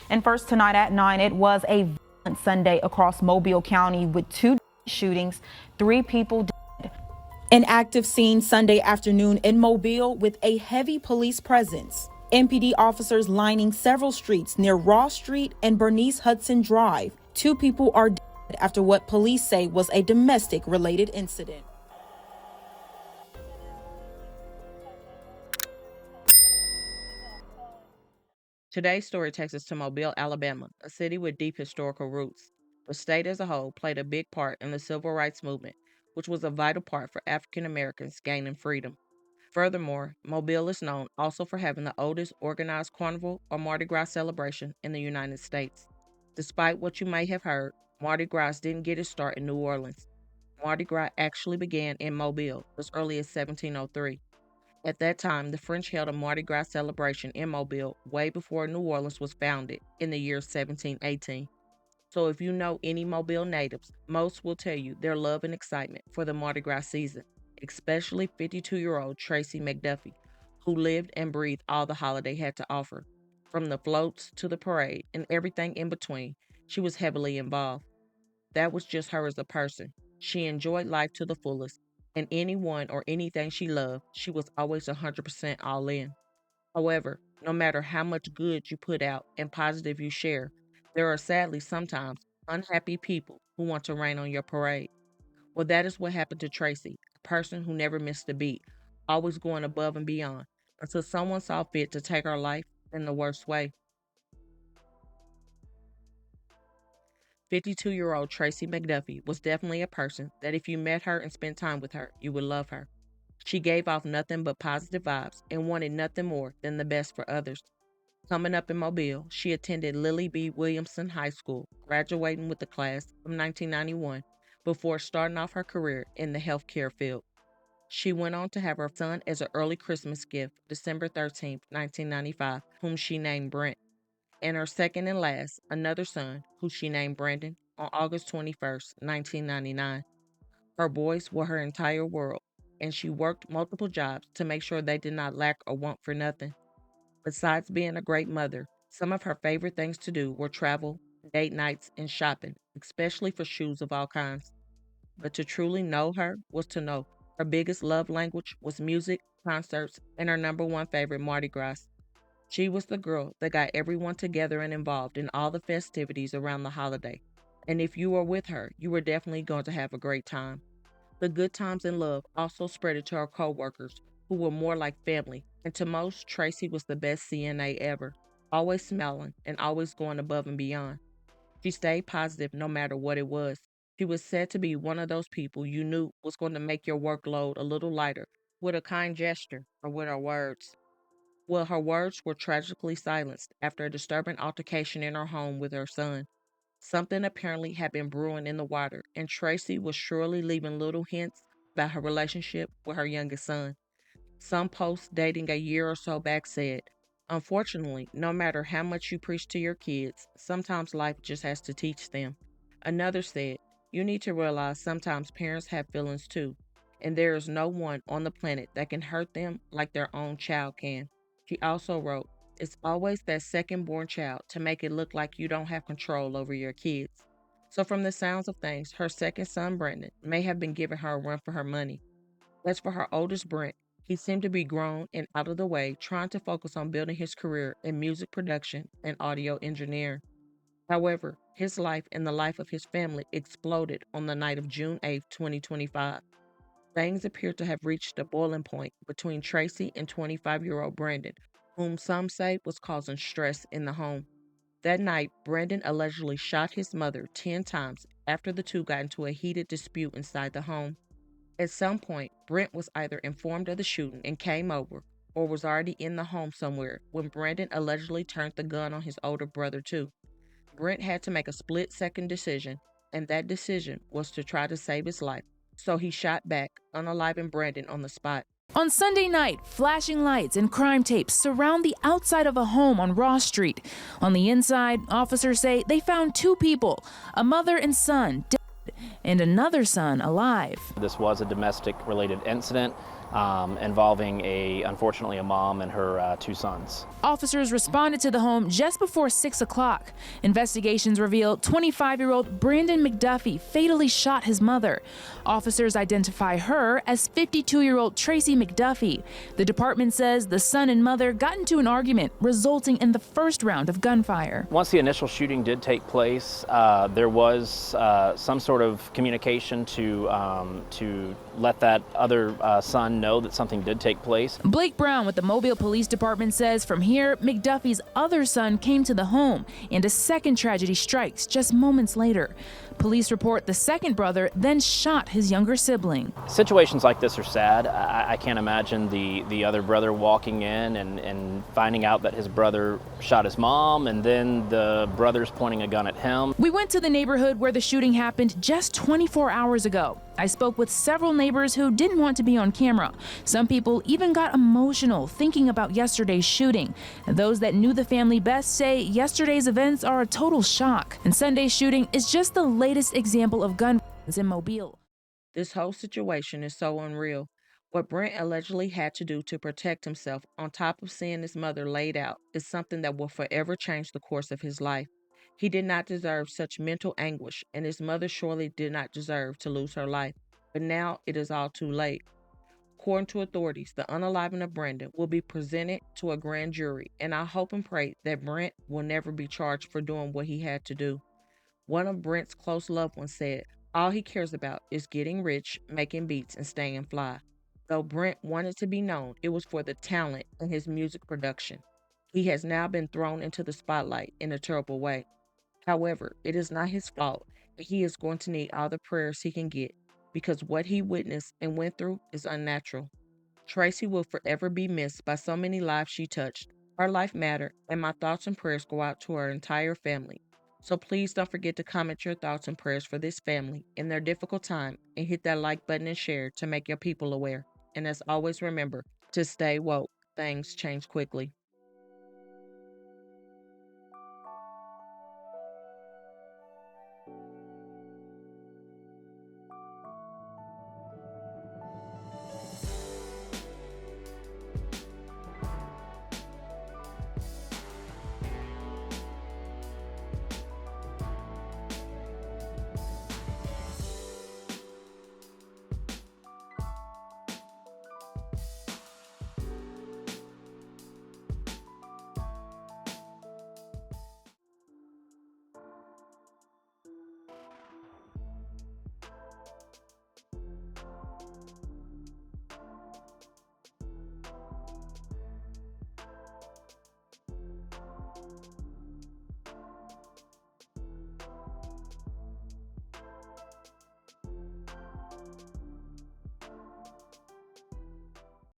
And first tonight at 9, it was a violent Sunday across Mobile County with 2 shootings, 3 people dead. An active scene Sunday afternoon in Mobile with a heavy police presence. MPD officers lining several streets near Ross Street and Bernice Hudson Drive. 2 people are dead after what police say was a domestic-related incident. Today's story takes us to Mobile, Alabama, a city with deep historical roots. The state as a whole played a big part in the civil rights movement, which was a vital part for African Americans gaining freedom. Furthermore, Mobile is known also for having the oldest organized carnival or Mardi Gras celebration in the United States. Despite what you may have heard, Mardi Gras didn't get its start in New Orleans. Mardi Gras actually began in Mobile as early as 1703. At that time, the French held a Mardi Gras celebration in Mobile way before New Orleans was founded in the year 1718. So if you know any Mobile natives, most will tell you their love and excitement for the Mardi Gras season, especially 52-year-old Tracy McDuffie, who lived and breathed all the holiday had to offer. From the floats to the parade and everything in between, she was heavily involved. That was just her as a person. She enjoyed life to the fullest, and anyone or anything she loved, she was always 100% all in. However, no matter how much good you put out and positive you share, there are sadly sometimes unhappy people who want to rain on your parade. Well, that is what happened to Tracy, a person who never missed a beat, always going above and beyond, until someone saw fit to take her life in the worst way. 52-year-old Tracy McDuffie was definitely a person that if you met her and spent time with her, you would love her. She gave off nothing but positive vibes and wanted nothing more than the best for others. Coming up in Mobile, she attended Lily B. Williamson High School, graduating with the class of 1991 before starting off her career in the healthcare field. She went on to have her son as an early Christmas gift, December 13, 1995, whom she named Brent, and her second and last, another son, who she named Brandon, on August 21, 1999. Her boys were her entire world, and she worked multiple jobs to make sure they did not lack or want for nothing. Besides being a great mother, some of her favorite things to do were travel, date nights, and shopping, especially for shoes of all kinds. But to truly know her was to know her biggest love language was music, concerts, and her number one favorite, Mardi Gras. She was the girl that got everyone together and involved in all the festivities around the holiday. And if you were with her, you were definitely going to have a great time. The good times and love also spread it to her co-workers, who were more like family. And to most, Tracy was the best CNA ever, always smiling and always going above and beyond. She stayed positive no matter what it was. She was said to be one of those people you knew was going to make your workload a little lighter with a kind gesture or with her words. Well, her words were tragically silenced after a disturbing altercation in her home with her son. Something apparently had been brewing in the water, and Tracy was surely leaving little hints about her relationship with her youngest son. Some posts dating a year or so back said, "Unfortunately, no matter how much you preach to your kids, sometimes life just has to teach them." Another said, "You need to realize sometimes parents have feelings too, and there is no one on the planet that can hurt them like their own child can." She also wrote, "It's always that second born child to make it look like you don't have control over your kids." So from the sounds of things, her second son, Brandon, may have been giving her a run for her money. As for her oldest, Brent, he seemed to be grown and out of the way, trying to focus on building his career in music production and audio engineering. However, his life and the life of his family exploded on the night of June 8, 2025. Things appear to have reached a boiling point between Tracy and 25-year-old Brandon, whom some say was causing stress in the home. That night, Brandon allegedly shot his mother 10 times after the two got into a heated dispute inside the home. At some point, Brent was either informed of the shooting and came over, or was already in the home somewhere when Brandon allegedly turned the gun on his older brother too. Brent had to make a split-second decision, and that decision was to try to save his life. So he shot back, unaliving Brandon on the spot. On Sunday night, flashing lights and crime tapes surround the outside of a home on Ross Street. On the inside, officers say they found 2 people, a mother and son, dead, and another son alive. This was a domestic-related incident. involving unfortunately a mom and her 2 sons. Officers responded to the home just before 6 o'clock. Investigations revealed 25-year-old Brandon McDuffie fatally shot his mother. Officers identify her as 52-year-old Tracy McDuffie. The department says the son and mother got into an argument, resulting in the first round of gunfire. Once the initial shooting did take place, there was some sort of communication to let that other son know that something did take place. Blake Brown with the Mobile Police Department says from here, McDuffie's other son came to the home, and a second tragedy strikes just moments later. Police report the second brother then shot his younger sibling. Situations like this are sad. I can't imagine the other brother walking in and finding out that his brother shot his mom, and then the brother's pointing a gun at him. We went to the neighborhood where the shooting happened just 24 hours ago. I spoke with several neighbors who didn't want to be on camera. Some people even got emotional thinking about yesterday's shooting. And those that knew the family best say yesterday's events are a total shock. And Sunday's shooting is just the latest example of gun violence in Mobile. This whole situation is so unreal. What Brent allegedly had to do to protect himself, on top of seeing his mother laid out, is something that will forever change the course of his life. He did not deserve such mental anguish, and his mother surely did not deserve to lose her life. But now it is all too late. According to authorities, the unaliving of Brandon will be presented to a grand jury, and I hope and pray that Brent will never be charged for doing what he had to do. One of Brent's close loved ones said, all he cares about is getting rich, making beats, and staying fly. Though Brent wanted to be known, it was for the talent in his music production. He has now been thrown into the spotlight in a terrible way. However, it is not his fault, and he is going to need all the prayers he can get, because what he witnessed and went through is unnatural. Tracy will forever be missed by so many lives she touched. Her life mattered, and my thoughts and prayers go out to her entire family. So please don't forget to comment your thoughts and prayers for this family in their difficult time, and hit that like button and share to make your people aware. And as always, remember to stay woke. Things change quickly.